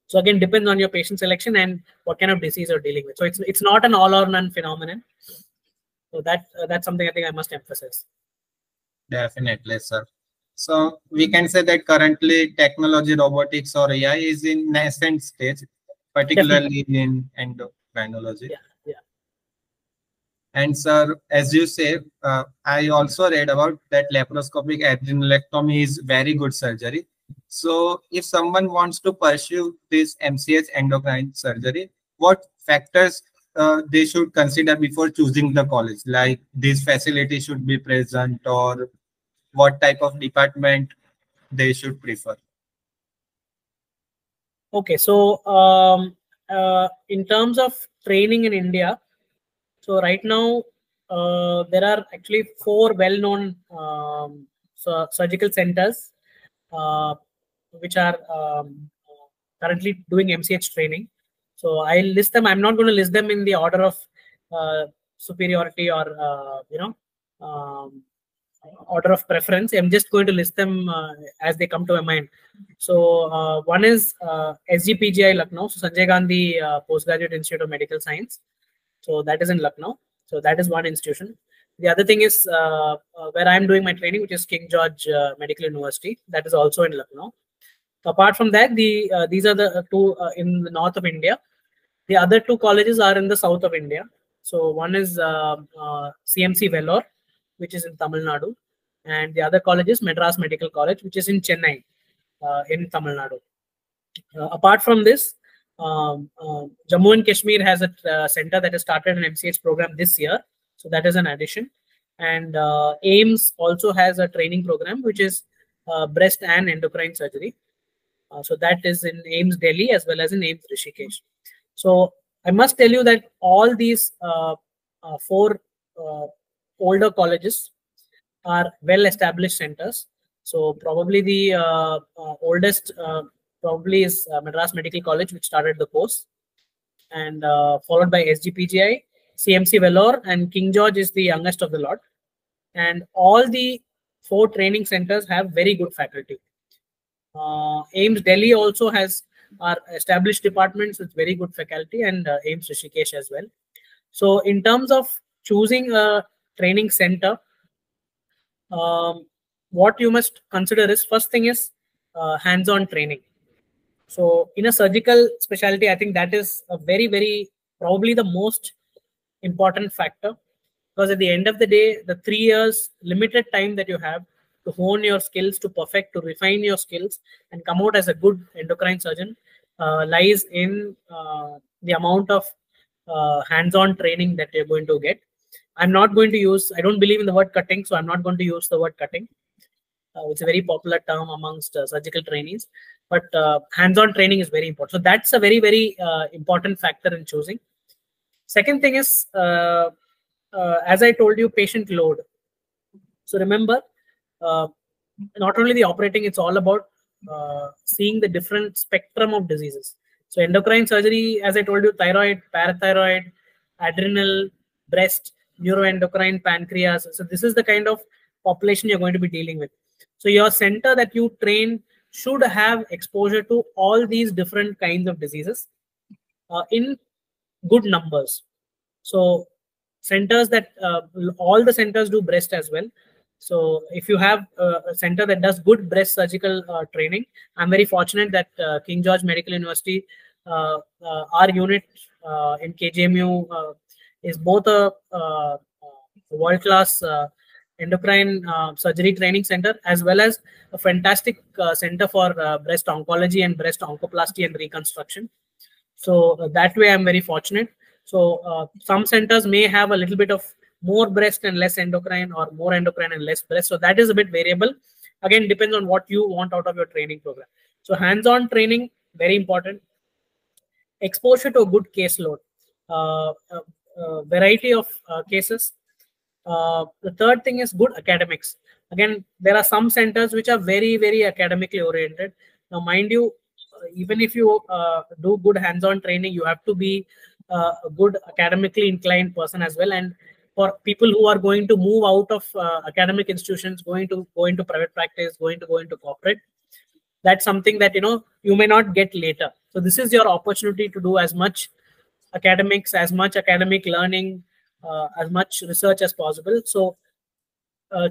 So again, depends on your patient selection and what kind of disease you're dealing with. So it's not an all or none phenomenon. So that's something I think I must emphasize. Definitely, sir. So we can say that currently technology, robotics, or AI is in nascent stage, particularly in endocrinology. Yeah. And sir, as you say, I also read about that laparoscopic adrenalectomy is very good surgery. So if someone wants to pursue this MCH endocrine surgery, what factors they should consider before choosing the college? Like this facility should be present, or what type of department they should prefer? Okay, so in terms of training in India, so right now there are actually 4 well-known surgical centers which are currently doing MCH training. So I'll list them. I'm not going to list them in the order of superiority or order of preference. I'm just going to list them as they come to my mind. So one is SGPGI Lucknow, so Sanjay Gandhi Postgraduate Institute of Medical Science. So that is in Lucknow. So that is one institution. The other thing is where I'm doing my training, which is King George Medical University. That is also in Lucknow. Apart from that, these are the 2 in the north of India. The other 2 colleges are in the south of India. So one is CMC Vellore, which is in Tamil Nadu, and the other college is Madras Medical College, which is in Chennai, in Tamil Nadu. Apart from this, Jammu and Kashmir has a center that has started an MCH program this year. So that is an addition. And AIMS also has a training program, which is breast and endocrine surgery. So that is in AIMS Delhi as well as in AIMS Rishikesh. So I must tell you that all these 4 older colleges are well-established centers. So probably the oldest probably is Madras Medical College, which started the course, and followed by SGPGI, CMC Vellore, and King George is the youngest of the lot. And all the 4 training centers have very good faculty. AIMS Delhi also has our established departments with very good faculty, and AIMS Rishikesh as well. So in terms of choosing a training center, what you must consider is, first thing is hands-on training. So in a surgical specialty, I think that is a very, very probably the most important factor, because at the end of the day, the 3 years limited time that you have to hone your skills, to perfect, to refine your skills and come out as a good endocrine surgeon lies in the amount of hands-on training that you're going to get. I don't believe in the word cutting, so I'm not going to use the word cutting. It's a very popular term amongst surgical trainees, but hands-on training is very important. So that's a very, very important factor in choosing. Second thing is, as I told you, patient load. So remember, not only the operating, it's all about seeing the different spectrum of diseases. So endocrine surgery, as I told you, thyroid, parathyroid, adrenal, breast, neuroendocrine, pancreas. So this is the kind of population you're going to be dealing with. So your center that you train should have exposure to all these different kinds of diseases in good numbers. So centers that all the centers do breast as well. So if you have a center that does good breast surgical training, I'm very fortunate that King George Medical University, our unit in KGMU is both a world-class endocrine surgery training center, as well as a fantastic center for breast oncology and breast oncoplasty and reconstruction. So that way I'm very fortunate. So some centers may have a little bit of more breast and less endocrine, or more endocrine and less breast. So that is a bit variable. Again, depends on what you want out of your training program. So hands-on training, very important. Exposure to a good caseload, variety of cases. The third thing is good academics. Again, there are some centers which are very, very academically oriented. Now, mind you, even if you do good hands-on training, you have to be a good academically inclined person as well. And for people who are going to move out of academic institutions, going to go into private practice, going to go into corporate, that's something that you may not get later. So this is your opportunity to do as much academics, as much academic learning, as much research as possible. So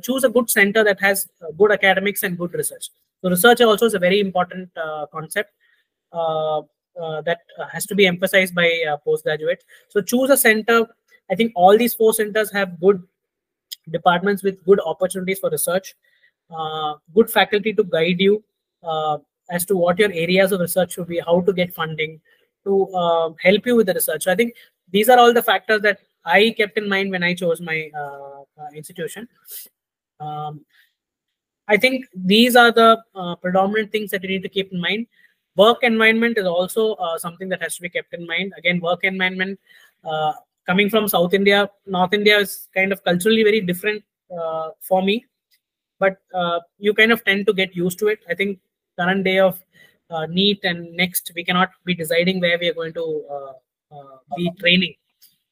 choose a good center that has good academics and good research. So research also is a very important concept that has to be emphasized by postgraduates. So choose a center. I think all these 4 centers have good departments with good opportunities for research, good faculty to guide you as to what your areas of research should be, how to get funding, to help you with the research. So I think these are all the factors that I kept in mind when I chose my institution. I think these are the predominant things that you need to keep in mind. Work environment is also something that has to be kept in mind. Again, work environment, coming from South India, North India is kind of culturally very different for me, but you kind of tend to get used to it. I think current day of NEET and next, we cannot be deciding where we are going to be training.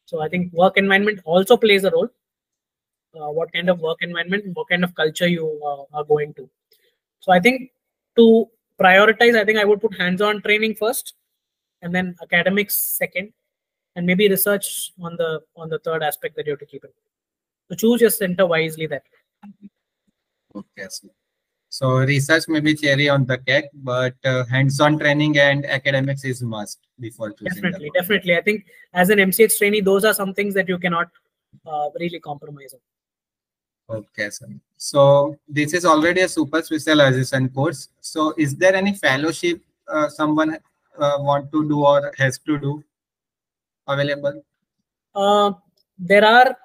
So I think work environment also plays a role. What kind of work environment, what kind of culture you are going to. So I think to prioritize, I think I would put hands-on training first, and then academics second, and maybe research on the third aspect that you have to keep in. So choose your center wisely there. Okay. So research may be cherry on the cake, but hands-on training and academics is must before choosing. Definitely. I think as an MCH trainee, those are some things that you cannot really compromise on. Okay, sir. So this is already a super specialization course. So is there any fellowship someone want to do or has to do available? There are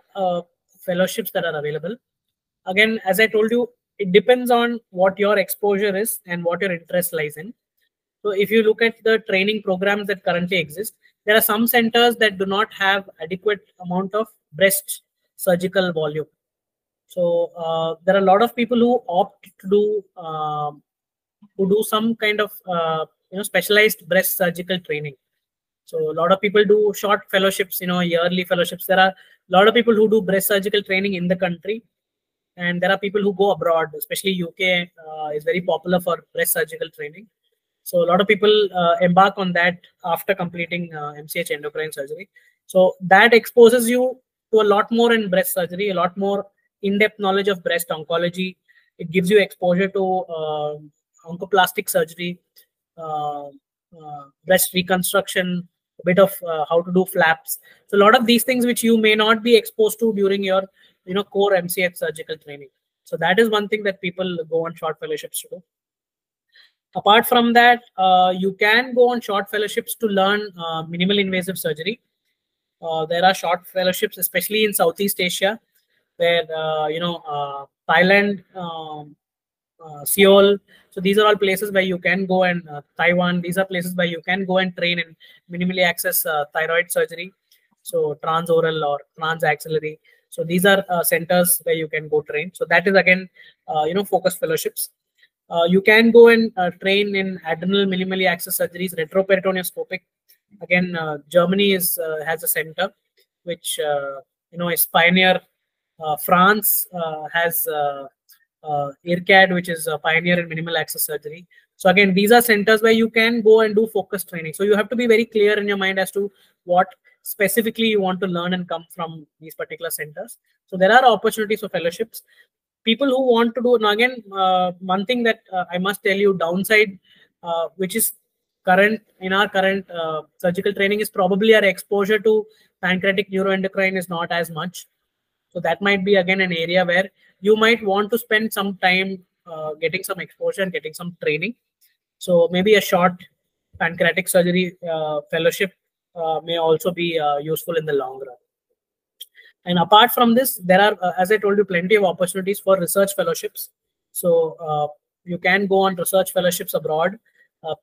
fellowships that are available. Again, as I told you, it depends on what your exposure is and what your interest lies in. So if you look at the training programs that currently exist, there are some centers that do not have adequate amount of breast surgical volume. So there are a lot of people who opt to do some kind of specialized breast surgical training. So a lot of people do short fellowships, yearly fellowships. There are a lot of people who do breast surgical training in the country, and there are people who go abroad, especially UK is very popular for breast surgical training. So a lot of people embark on that after completing MCH endocrine surgery. So that exposes you to a lot more in breast surgery, a lot more in-depth knowledge of breast oncology. It gives you exposure to oncoplastic surgery, breast reconstruction, a bit of how to do flaps. So a lot of these things which you may not be exposed to during your core MCH surgical training. So that is one thing that people go on short fellowships to do. Apart from that, you can go on short fellowships to learn minimal invasive surgery. There are short fellowships, especially in Southeast Asia, where Thailand, Seoul. So these are all places where you can go, and Taiwan. These are places where you can go and train in minimally access thyroid surgery, so transoral or transaxillary. So these are centers where you can go train. So that is again, focused fellowships. You can go and train in adrenal minimally access surgeries, retroperitoneoscopic. Again, Germany has a center which is pioneer. France has IRCAD, which is a pioneer in minimal access surgery. So again, these are centers where you can go and do focused training. So you have to be very clear in your mind as to what specifically you want to learn and come from these particular centers. So there are opportunities for fellowships. people who want to do, now again, one thing that I must tell you, downside, which is current in our current surgical training, is probably our exposure to pancreatic neuroendocrine is not as much. So that might be again an area where you might want to spend some time getting some exposure and getting some training. So maybe a short pancreatic surgery fellowship may also be useful in the long run. And apart from this, there are, as I told you, plenty of opportunities for research fellowships. So you can go on research fellowships abroad.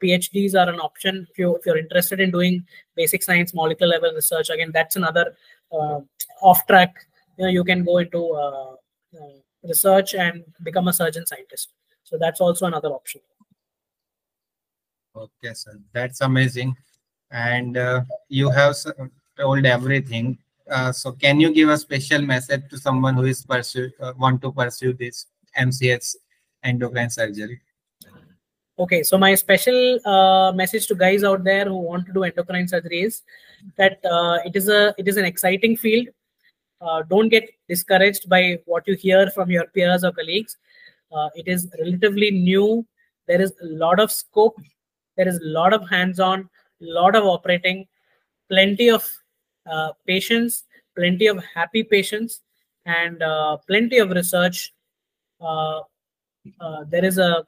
PhDs are an option if you're interested in doing basic science, molecular level research. Again, that's another off track. You can go into research and become a surgeon scientist. So that's also another option. Okay, sir, that's amazing. And you have told everything. So can you give a special message to someone who is want to pursue this MCS endocrine surgery? Okay, so my special message to guys out there who want to do endocrine surgery is that it is an exciting field. Don't get discouraged by what you hear from your peers or colleagues. It is relatively new. There is a lot of scope. There is a lot of hands-on, lot of operating, plenty of patients, plenty of happy patients, and plenty of research. There is a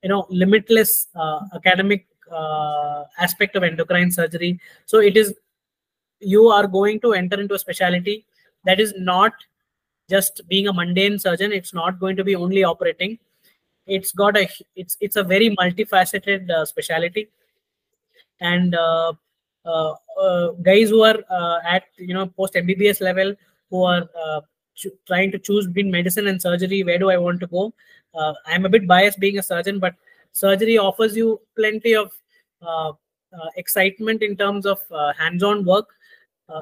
limitless academic aspect of endocrine surgery. So it is, you are going to enter into a specialty that is not just being a mundane surgeon. It's not going to be only operating. It's a very multifaceted specialty. And guys who are at post MBBS level, who are trying to choose between medicine and surgery, where do I want to go? I'm a bit biased being a surgeon, but surgery offers you plenty of excitement in terms of hands-on work.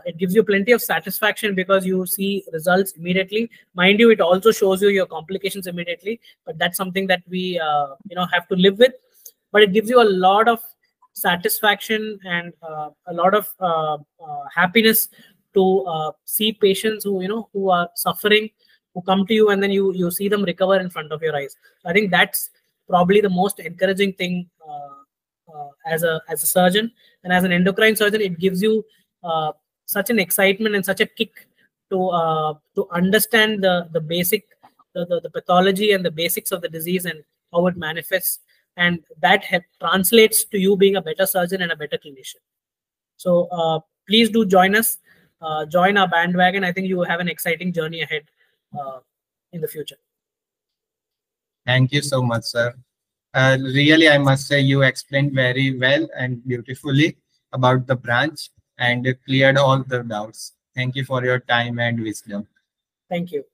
It gives you plenty of satisfaction because you see results immediately. Mind you, it also shows you your complications immediately, but that's something that we have to live with. But it gives you a lot of satisfaction and a lot of happiness to see patients who are suffering, who come to you, and then you see them recover in front of your eyes. I think that's probably the most encouraging thing as a surgeon. And as an endocrine surgeon, it gives you such an excitement and such a kick to understand the basic, the pathology and the basics of the disease and how it manifests, and that translates to you being a better surgeon and a better clinician. So please do join us, join our bandwagon. I think you have an exciting journey ahead in the future. Thank you so much, sir. Really, I must say you explained very well and beautifully about the branch and cleared all the doubts. Thank you for your time and wisdom. Thank you.